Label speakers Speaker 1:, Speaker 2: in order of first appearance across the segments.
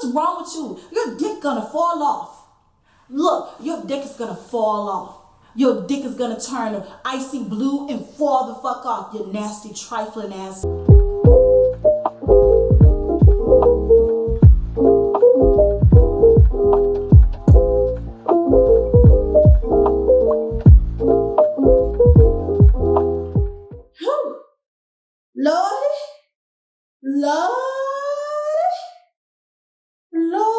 Speaker 1: What's wrong with you? Your dick gonna fall off. Look, your dick is gonna fall off. Your dick is gonna turn icy blue and fall the fuck off, you nasty trifling ass. Whew. Lordy, Lordy, Lordy,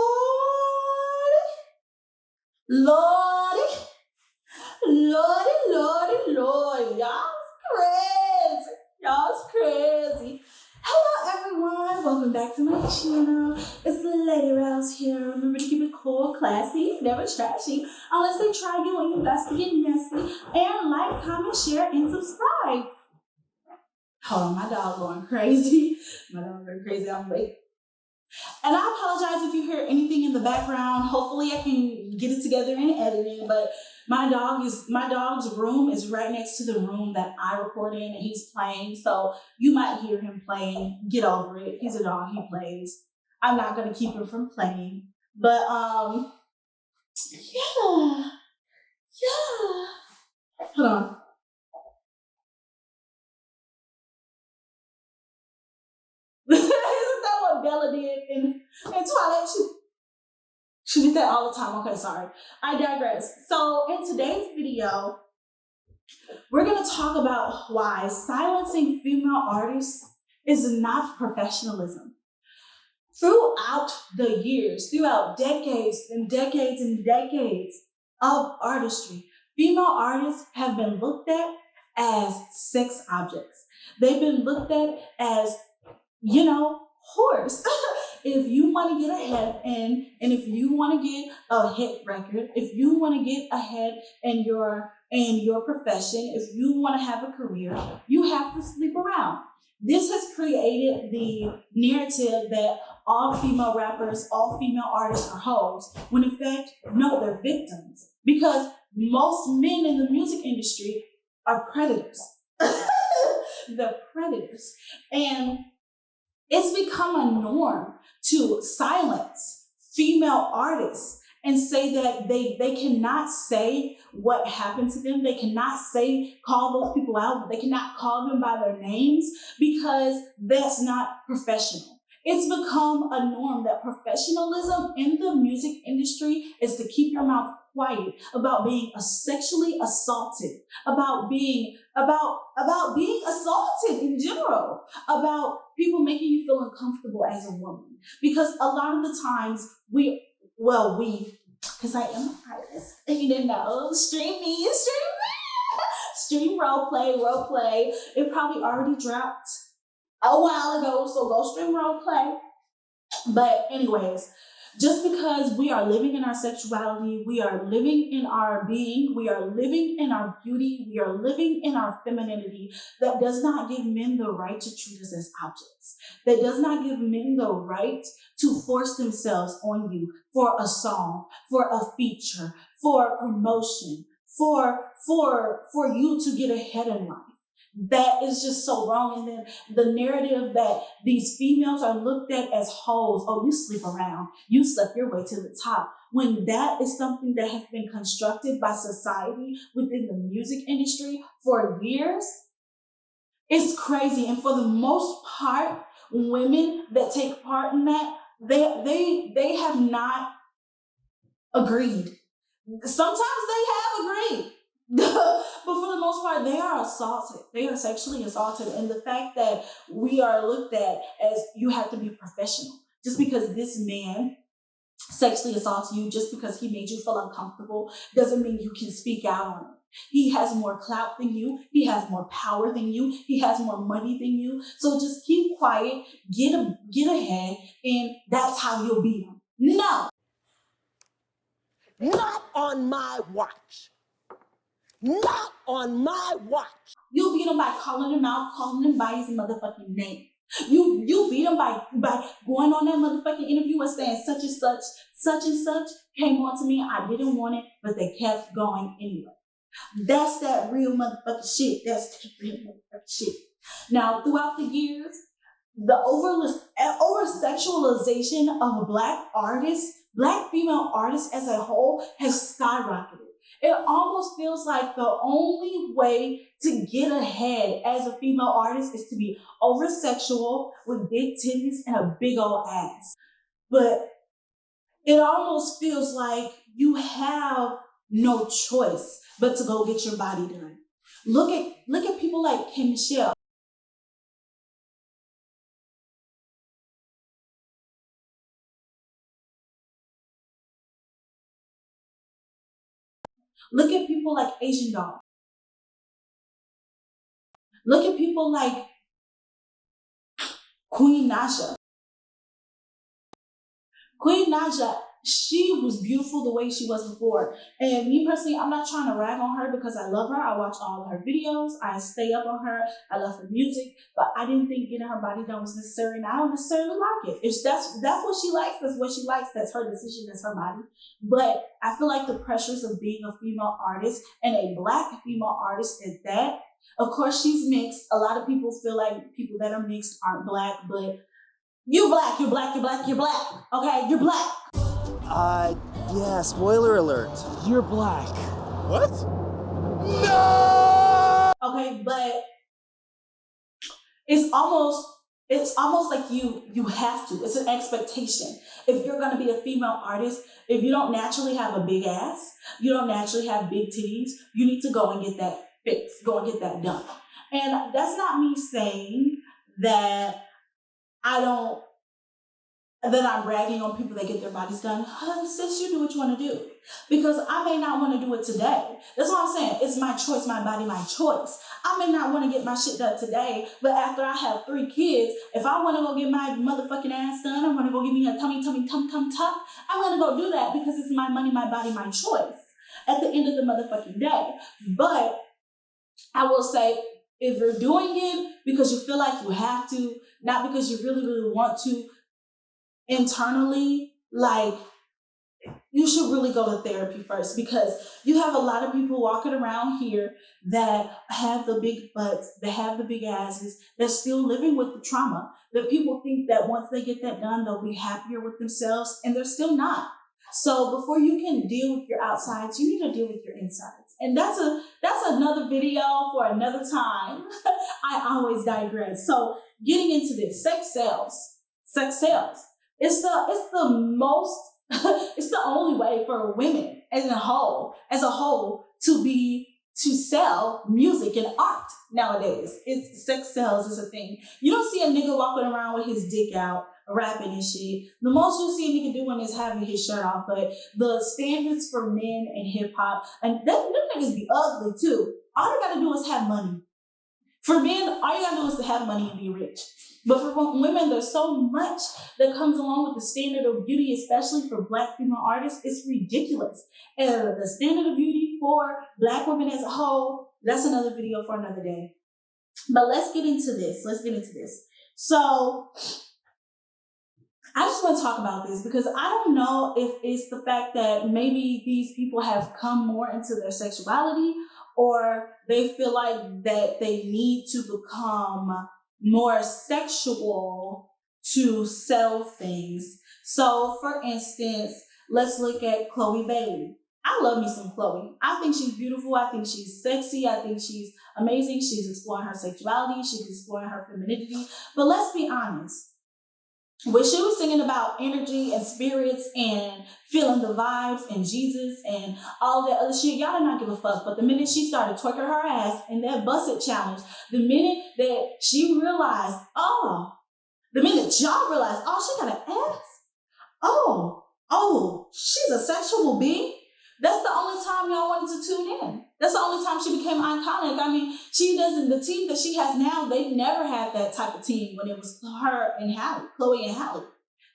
Speaker 1: Lordy, Lordy, Lordy, Lordy. Y'all's crazy. Y'all's crazy. Hello, everyone. Welcome back to my channel. It's the Lady Rouse here. Remember to keep it cool, classy, never trashy, unless they try you and you got to get messy. And like, comment, share, and subscribe. Hold on, my dog going crazy. My dog going crazy. I'm late. And I apologize if you hear anything in the background. Hopefully I can get it together in editing, but my dog's room is right next to the room that I record in, and he's playing. So you might hear him playing. Get over it. He's a dog, he plays. I'm not gonna keep him from playing. But yeah. Hold on. Isn't that what Bella did in Twilight? She did that all the time. Okay, sorry. I digress. So in today's video, we're going to talk about why silencing female artists is not professionalism. Throughout the years, throughout decades and decades and decades of artistry, female artists have been looked at as sex objects. They've been looked at as, whores. If you want to get ahead and if you want to get a hit record, if you want to get ahead in your profession, if you want to have a career, you have to sleep around. This has created the narrative that all female rappers, all female artists are hoes, when in fact, no, they're victims. Because most men in the music industry are predators. They're predators. And it's become a norm to silence female artists and say that they cannot say what happened to them. They cannot call those people out. They cannot call them by their names because that's not professional. It's become a norm that professionalism in the music industry is to keep your mouth quiet about being sexually assaulted, about being assaulted in general, about people making you feel uncomfortable as a woman. Because a lot of the times because I am an artist, stream role play. It probably already dropped a while ago, so go stream role play. But anyways, just because we are living in our sexuality, we are living in our being, we are living in our beauty, we are living in our femininity, that does not give men the right to treat us as objects. That does not give men the right to force themselves on you for a song, for a feature, for promotion, for you to get ahead in life. That is just so wrong. And then the narrative that these females are looked at as hoes. Oh, you sleep around. You slept your way to the top. When that is something that has been constructed by society within the music industry for years, it's crazy. And for the most part, women that take part in that, they have not agreed. Sometimes they have agreed. But for the most part, they are assaulted. They are sexually assaulted. And the fact that we are looked at as you have to be professional. Just because this man sexually assaulted you, just because he made you feel uncomfortable, doesn't mean you can speak out on it. He has more clout than you. He has more power than you. He has more money than you. So just keep quiet, get ahead, and that's how you'll beat him. No.
Speaker 2: Not on my watch. Not on my watch.
Speaker 1: You beat him by calling him out, calling him by his motherfucking name. You beat him by going on that motherfucking interview and saying such and such came on to me. I didn't want it, but they kept going anyway. That's that real motherfucking shit. That's that real motherfucking shit. Now, throughout the years, the over sexualization of black female artists as a whole has skyrocketed. It almost feels like the only way to get ahead as a female artist is to be over sexual with big titties and a big old ass. But it almost feels like you have no choice but to go get your body done. Look at people like Kim Michelle. Look at people like Asian Doll. Look at people like Queen Naja. Queen Naja, she was beautiful the way she was before. And me personally, I'm not trying to rag on her because I love her. I watch all of her videos. I stay up on her. I love her music. But I didn't think getting her body done was necessary, and I don't necessarily like it. If that's what she likes, that's what she likes. That's her decision. That's her body. But I feel like the pressures of being a female artist and a black female artist at that. Of course, she's mixed. A lot of people feel like people that are mixed aren't black, but you black, you're black, you're black, you're black. Okay, you're black.
Speaker 2: Yeah, spoiler alert.
Speaker 3: You're black.
Speaker 2: What? No!
Speaker 1: Okay, but it's almost like you have to. It's an expectation. If you're gonna be a female artist, if you don't naturally have a big ass, you don't naturally have big titties, you need to go and get that fixed, go and get that done. And that's not me saying that I'm ragging on people that get their bodies done. Sis, you do what you want to do. Because I may not want to do it today. That's what I'm saying. It's my choice, my body, my choice. I may not want to get my shit done today, but after I have 3 kids, if I want to go get my motherfucking ass done, I want to go give me a tummy, tuck, I'm going to go do that because it's my money, my body, my choice at the end of the motherfucking day. But I will say, if you're doing it because you feel like you have to, not because you really, really want to, internally, like, you should really go to therapy first, because you have a lot of people walking around here that have the big butts, that have the big asses, that's still living with the trauma, that people think that once they get that done, they'll be happier with themselves, and they're still not. So before you can deal with your outsides, you need to deal with your insides. And that's another video for another time. I always digress. So getting into this, sex sells. Sex sells. It's the most, it's the only way for women as a whole to sell music and art nowadays. Sex sells is a thing. You don't see a nigga walking around with his dick out, rapping and shit. The most you see a nigga doing is having his shirt off, but the standards for men and hip hop, and them niggas be ugly too. All you gotta do is have money. For men, all you gotta do is to have money and be rich. But for women, there's so much that comes along with the standard of beauty, especially for black female artists. It's ridiculous. And the standard of beauty for black women as a whole, that's another video for another day. But let's get into this. So I just want to talk about this because I don't know if it's the fact that maybe these people have come more into their sexuality, or they feel like that they need to become more sexual to sell things. So for instance, let's look at Chloe Bailey. I love me some Chloe. I think she's beautiful. I think she's sexy. I think she's amazing. She's exploring her sexuality. She's exploring her femininity. But let's be honest. When she was singing about energy and spirits and feeling the vibes and Jesus and all that other shit, y'all did not give a fuck. But the minute she started twerking her ass in that Bust It challenge, the minute that she realized, the minute y'all realized, she got an ass. She's a sexual being. That's the only time y'all wanted to tune in. That's the only time she became iconic. I mean, the team that she has now, they never had that type of team when it was her and Hallie, Chloe and Hallie.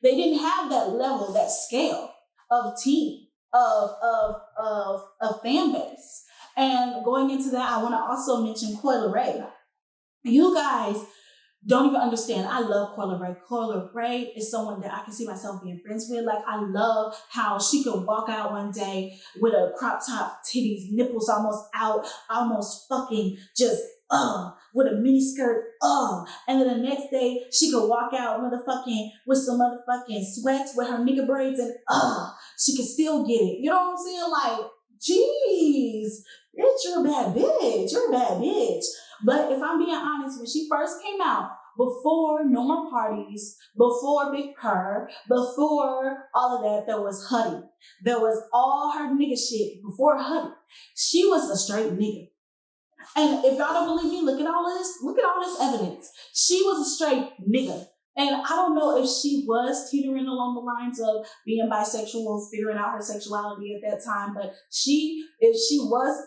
Speaker 1: They didn't have that level, that scale of team, of fan base. And going into that, I want to also mention Coi Leray. You guys don't even understand. I love Coi Leray. Coi Leray is someone that I can see myself being friends with. Like, I love how she could walk out one day with a crop top, titties, nipples almost out, almost fucking just, with a mini skirt, and then the next day she could walk out motherfucking with some motherfucking sweats with her nigga braids and she could still get it. You know what I'm saying? Like, jeez, bitch, you're a bad bitch. You're a bad bitch. But if I'm being honest, when she first came out, before No More Parties, before Big Purr, before all of that, there was Huddy. There was all her nigga shit before Huddy. She was a straight nigga. And if y'all don't believe me, look at all this evidence. She was a straight nigga. And I don't know if she was teetering along the lines of being bisexual, figuring out her sexuality at that time, but if she was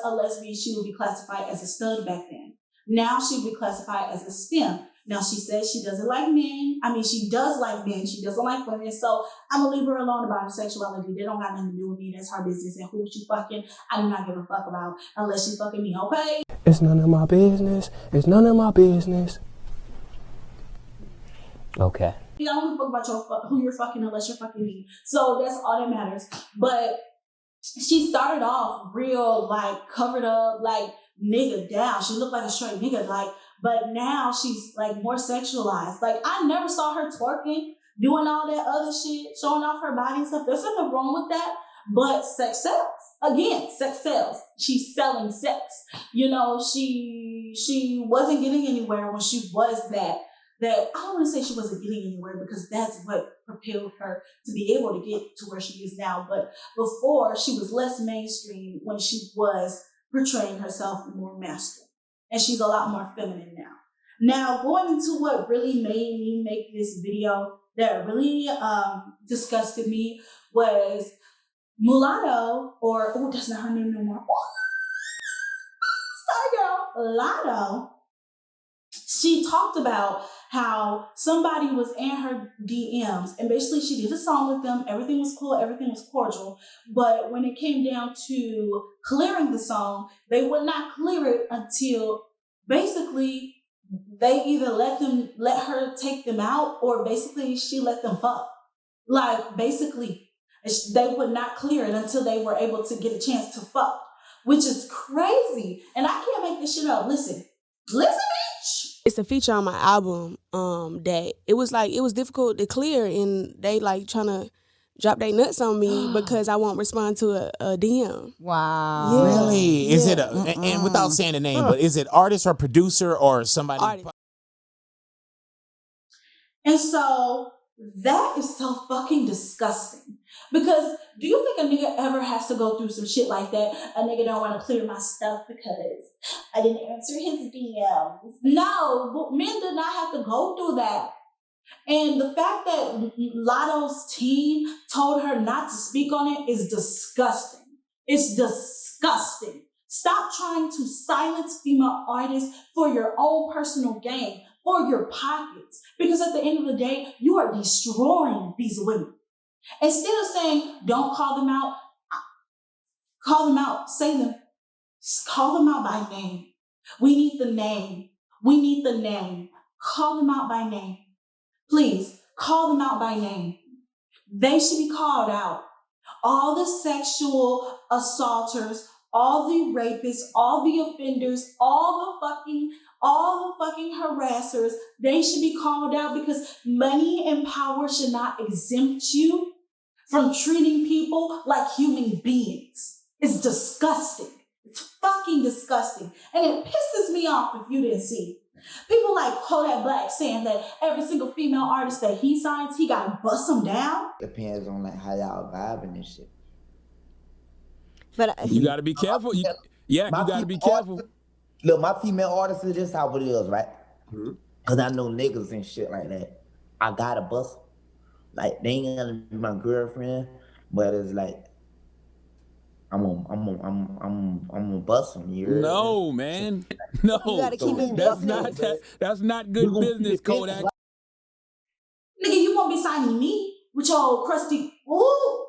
Speaker 1: a lesbian, she would be classified as a stud back then. Now she would be classified as a STEM. Now she says she doesn't like men. I mean, she does like men. She doesn't like women. So I'm going to leave her alone about her sexuality. They don't got nothing to do with me. That's her business. And who she fucking, I do not give a fuck about unless she fucking me, okay?
Speaker 3: It's none of my business. It's none of my business. Okay.
Speaker 1: You don't give a fuck about who you're fucking unless you're fucking me. So that's all that matters. But she started off real, like, covered up, like, nigga down. She looked like a straight nigga, like, but now she's, like, more sexualized. Like, I never saw her twerking, doing all that other shit, showing off her body and stuff. There's nothing wrong with that, but sex sells. Again, sex sells. She's selling sex. You know, she wasn't getting anywhere when she was that I don't want to say she wasn't getting anywhere because that's what propelled her to be able to get to where she is now. But before, she was less mainstream when she was portraying herself more masculine. And she's a lot more feminine now. Now, going into what really made me make this video that really disgusted me was Mulatto, or, that's not her name no more. Sorry, girl. Latto. She talked about how somebody was in her DMs and basically she did a song with them. Everything was cool. Everything was cordial. But when it came down to clearing the song, they would not clear it until basically they either let her take them out or basically she let them fuck. Like, basically, they would not clear it until they were able to get a chance to fuck, which is crazy. And I can't make this shit up. Listen, bitch.
Speaker 4: It's a feature on my album that it was difficult to clear, and they like trying to drop their nuts on me because I won't respond to a DM.
Speaker 5: Wow.
Speaker 4: Yeah.
Speaker 6: Really? Is
Speaker 4: Yeah.
Speaker 6: it and without saying the name, but is it artist or producer or somebody?
Speaker 4: Artist.
Speaker 1: And so that is so fucking disgusting. Because do you think a nigga ever has to go through some shit like that? A nigga don't want to clear my stuff because I didn't answer his DMs. No, but men do not have to go through that. And the fact that Latto's team told her not to speak on it is disgusting. It's disgusting. Stop trying to silence female artists for your own personal gain, for your pockets. Because at the end of the day, you are destroying these women. Instead of saying, don't call them out, say them. Call them out by name. We need the name. We need the name. Call them out by name. Please, call them out by name. They should be called out. All the sexual assaulters, all the rapists, all the offenders, all the fucking harassers, they should be called out because money and power should not exempt you from treating people like human beings. It's disgusting. It's fucking disgusting. And it pisses me off if you didn't see. People like Kodak Black saying that every single female artist that he signs, he gotta bust them down.
Speaker 7: Depends on like how y'all vibing and shit.
Speaker 4: But
Speaker 6: You got to be careful. You got to be careful.
Speaker 7: Look, my female artists is just how it is, right? Cause I know niggas and shit like that. I gotta bust 'em. Like they ain't gonna be my girlfriend, but it's like I'm gonna bust them.
Speaker 6: No, man. No.
Speaker 4: You gotta keep it
Speaker 6: That's not good business, Kodak.
Speaker 1: Nigga, you won't be signing me with your old crusty, ooh.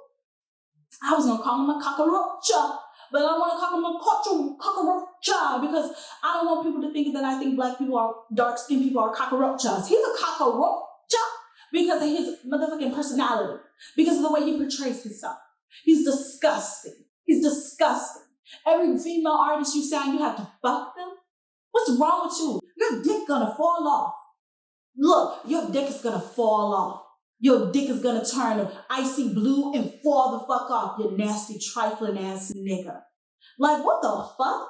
Speaker 1: I was gonna call him a cockroach, but I don't wanna call him a cockroach because I don't want people to think that I think black people are, dark-skinned people are cockroaches. He's a cockroach because of his motherfucking personality, because of the way he portrays himself. He's disgusting. He's disgusting. Every female artist you sign, you have to fuck them. What's wrong with you? Your dick gonna fall off. Look, your dick is gonna fall off. Your dick is gonna turn icy blue and fall the fuck off, you nasty trifling ass nigga. Like, what the fuck?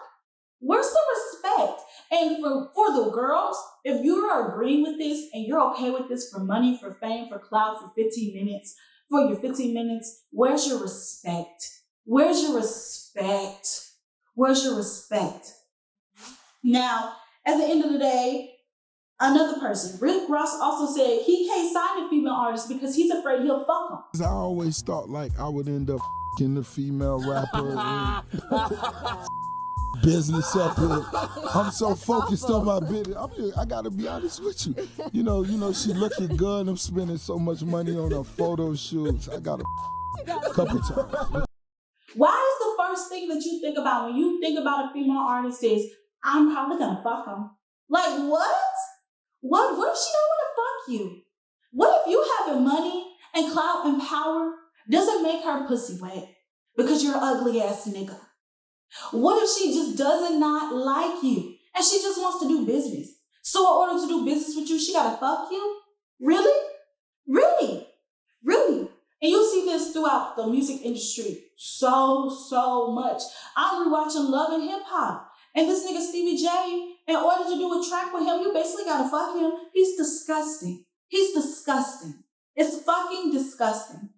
Speaker 1: Where's the respect? And for the girls, if you're agreeing with this and you're okay with this for money, for fame, for clout, for 15 minutes, for your 15 minutes, where's your respect? Where's your respect? Where's your respect? Now, at the end of the day, another person, Rick Ross, also said he can't sign a female artist because he's afraid he'll fuck them.
Speaker 5: I always thought like I would end up in the female rapper and business up here. I'm so focused on my business. I gotta be honest with you. You know, she looking good. I'm spending so much money on her photo shoots. I got a couple times.
Speaker 1: Why is the first thing that you think about when you think about a female artist is, I'm probably gonna fuck them? Like, what? What if she don't want to fuck you? What if you having money and clout and power doesn't make her pussy wet because you're an ugly ass nigga? What if she just does not like you and she just wants to do business? So in order to do business with you, she gotta fuck you? Really? Really? Really? And you see this throughout the music industry so much. I'm rewatching Love and Hip Hop. And this nigga Stevie J, in order to do a track with him, you basically gotta fuck him. He's disgusting. He's disgusting. It's fucking disgusting.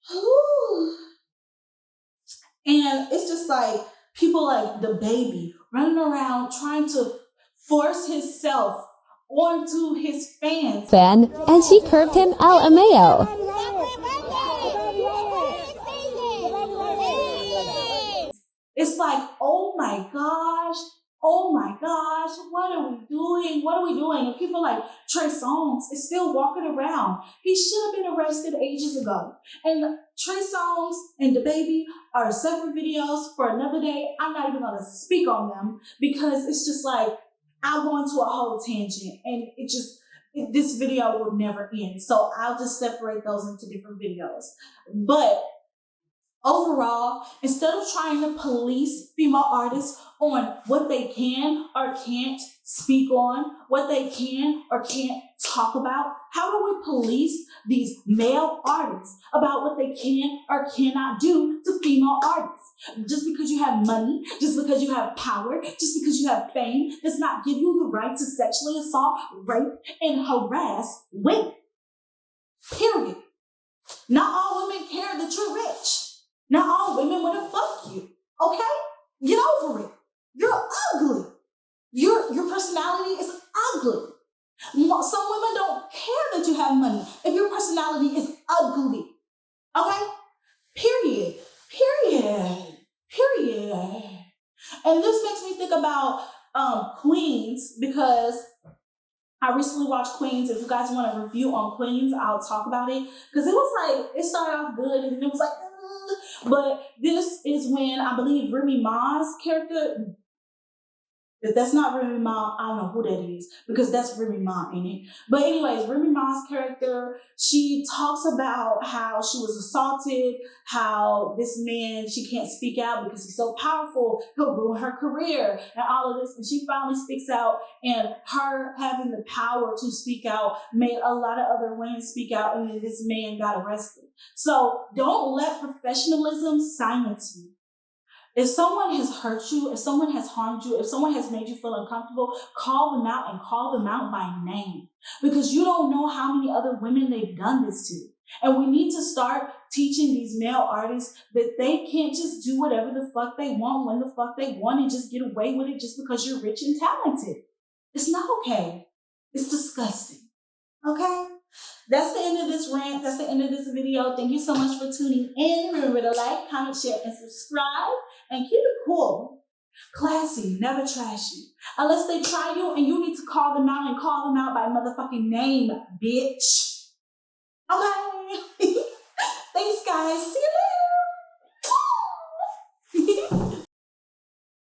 Speaker 1: Whew. And it's just like people like the baby running around trying to force himself onto his fans.
Speaker 8: And she curved him al Ameo.
Speaker 1: It's like, oh my gosh, what are we doing? What are we doing? And people like Trey Songz is still walking around. He should have been arrested ages ago. And Trey Songz and DaBaby are separate videos for another day. I'm not even gonna speak on them because it's just like, I'll go into a whole tangent and this video will never end. So I'll just separate those into different videos. But overall, instead of trying to police female artists on what they can or can't speak on, what they can or can't talk about, how do we police these male artists about what they can or cannot do to female artists? Just because you have money, just because you have power, just because you have fame, does not give you the right to sexually assault, rape, and harass women. Period. Not all women care that you're rich. Not all women want to fuck you, okay? Get over it. You're ugly. Your personality is ugly. Some women don't care that you have money if your personality is ugly, okay? Period. And this makes me think about Queens because I recently watched Queens. If you guys want a review on Queens, I'll talk about it. Because it was like, it started off good and then it was like, but this is when I believe Remy Ma's character, if that's not Remy Ma, I don't know who that is because that's Remy Ma in it. But anyways, Remy Ma's character, she talks about how she was assaulted, how this man, she can't speak out because he's so powerful, he'll ruin her career and all of this. And she finally speaks out, and her having the power to speak out made a lot of other women speak out, and then this man got arrested. So don't let professionalism silence you. If someone has hurt you, if someone has harmed you, if someone has made you feel uncomfortable, call them out and call them out by name. Because you don't know how many other women they've done this to. And we need to start teaching these male artists that they can't just do whatever the fuck they want, when the fuck they want, and just get away with it just because you're rich and talented. It's not okay. It's disgusting. Okay? That's the end of this rant. That's the end of this video. Thank you so much for tuning in. Remember to like, comment, share, and subscribe. And keep it cool. Classy, never trashy. Unless they try you and you need to call them out and call them out by motherfucking name, bitch. Okay? Thanks, guys. See you later.